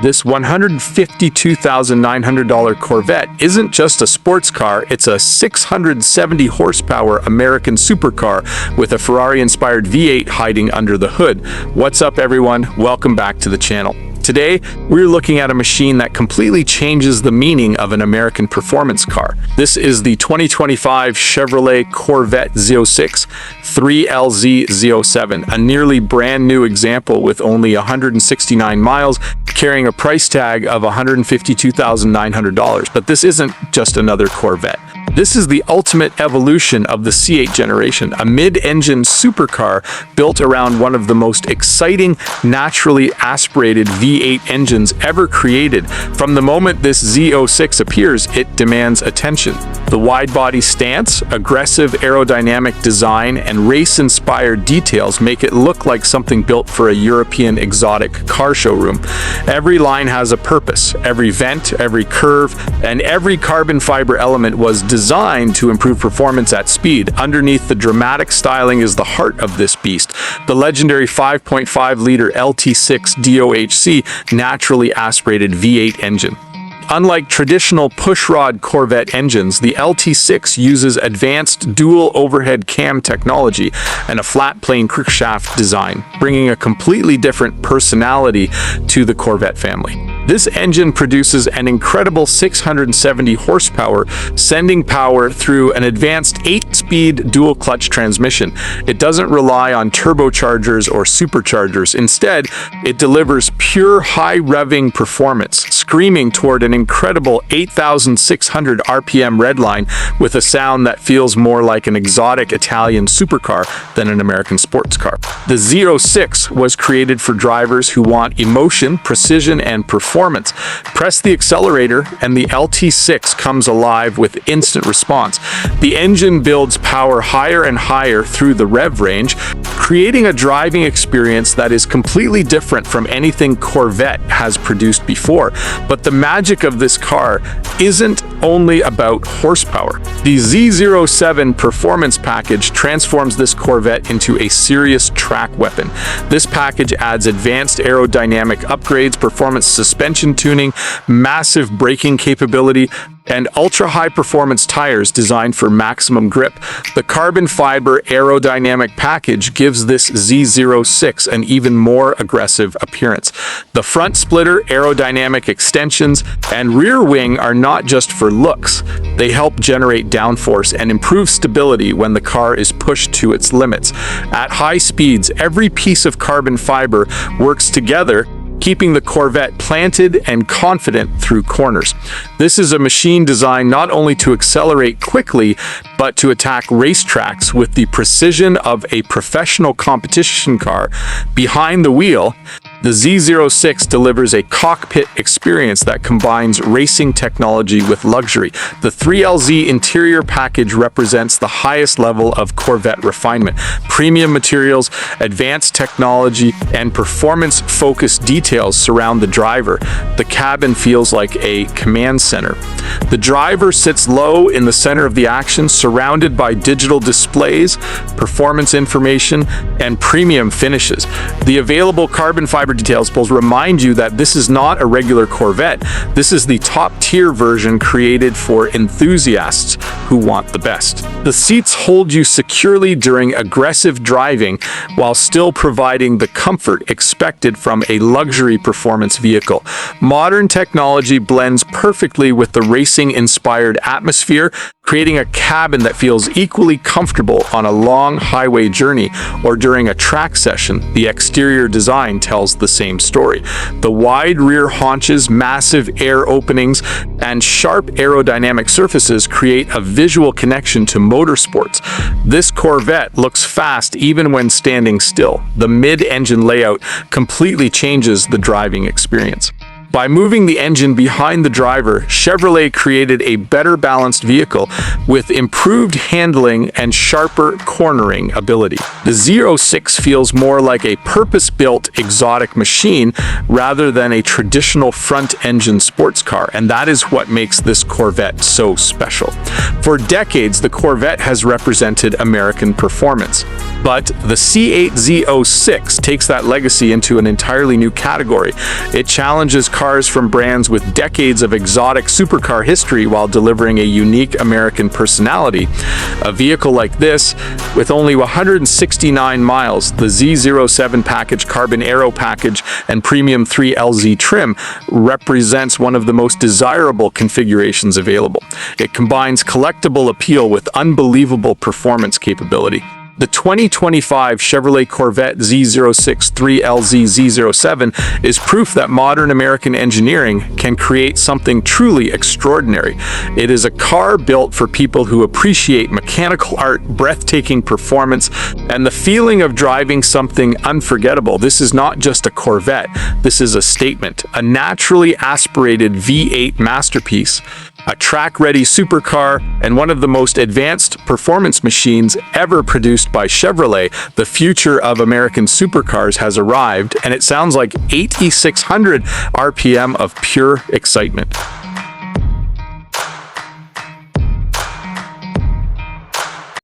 This $152,900 Corvette isn't just a sports car, it's a 670 horsepower American supercar with a Ferrari-inspired V8 hiding under the hood. What's up, everyone? Welcome back to the channel. Today, we're looking at a machine that completely changes the meaning of an American performance car. This is the 2025 Chevrolet Corvette Z06 3LZ Z07, a nearly brand new example with only 169 miles, carrying a price tag of $152,900. But this isn't just another Corvette. This is the ultimate evolution of the C8 generation, a mid-engine supercar built around one of the most exciting, naturally aspirated V8 engines ever created. From the moment this Z06 appears, it demands attention. The wide-body stance, aggressive aerodynamic design, and race-inspired details make it look like something built for a European exotic car showroom. Every line has a purpose. Every vent, every curve, and every carbon fiber element was designed to improve performance at speed. Underneath the dramatic styling is the heart of this beast, the legendary 5.5-liter LT6 DOHC naturally aspirated V8 engine. Unlike traditional pushrod Corvette engines, the LT6 uses advanced dual overhead cam technology and a flat plane crankshaft design, bringing a completely different personality to the Corvette family. This engine produces an incredible 670 horsepower, sending power through an advanced 8-speed dual-clutch transmission. It doesn't rely on turbochargers or superchargers. Instead, it delivers pure high-revving performance, screaming toward an incredible 8,600 RPM redline with a sound that feels more like an exotic Italian supercar than an American sports car. The Z06 was created for drivers who want emotion, precision, and performance. Press the accelerator and the LT6 comes alive with instant response. The engine builds power higher and higher through the rev range, creating a driving experience that is completely different from anything Corvette has produced before. But the magic of this car isn't only about horsepower. The Z07 Performance Package transforms this Corvette into a serious track weapon. This package adds advanced aerodynamic upgrades, performance suspension tuning, massive braking capability, and ultra-high performance tires designed for maximum grip. The carbon fiber aerodynamic package gives this Z06 an even more aggressive appearance. The front splitter, aerodynamic extensions, and rear wing are not just for looks. They help generate downforce and improve stability when the car is pushed to its limits. At high speeds, every piece of carbon fiber works together, keeping the Corvette planted and confident through corners. This is a machine designed not only to accelerate quickly, but to attack racetracks with the precision of a professional competition car. Behind the wheel, the Z06 delivers a cockpit experience that combines racing technology with luxury. The 3LZ interior package represents the highest level of Corvette refinement. Premium materials, advanced technology, and performance-focused details surround the driver. The cabin feels like a command center. The driver sits low in the center of the action, surrounded by digital displays, performance information, and premium finishes. The available carbon fiber details will remind you that this is not a regular Corvette. This is the top-tier version created for enthusiasts who want the best. The seats hold you securely during aggressive driving while still providing the comfort expected from a luxury performance vehicle. Modern technology blends perfectly with the racing-inspired atmosphere, creating a cabin that feels equally comfortable on a long highway journey or during a track session. The exterior design tells the same story. The wide rear haunches, massive air openings, and sharp aerodynamic surfaces create a visual connection to motorsports. This Corvette looks fast even when standing still. The mid-engine layout completely changes the driving experience. By moving the engine behind the driver, Chevrolet created a better balanced vehicle with improved handling and sharper cornering ability. The Z06 feels more like a purpose-built exotic machine rather than a traditional front-engine sports car, and that is what makes this Corvette so special. For decades, the Corvette has represented American performance. But the Z06 takes that legacy into an entirely new category. It challenges cars from brands with decades of exotic supercar history while delivering a unique American personality. A vehicle like this, with only 169 miles, the Z07 Package Carbon Aero Package and Premium 3LZ trim, represents one of the most desirable configurations available. It combines collectible appeal with unbelievable performance capability. The 2025 Chevrolet Corvette Z06 3LZ Z07 is proof that modern American engineering can create something truly extraordinary. It is a car built for people who appreciate mechanical art, breathtaking performance, and the feeling of driving something unforgettable. This is not just a Corvette, this is a statement, a naturally aspirated V8 masterpiece, a track-ready supercar, and one of the most advanced performance machines ever produced by Chevrolet. The future of American supercars has arrived, and it sounds like 8,600 RPM of pure excitement.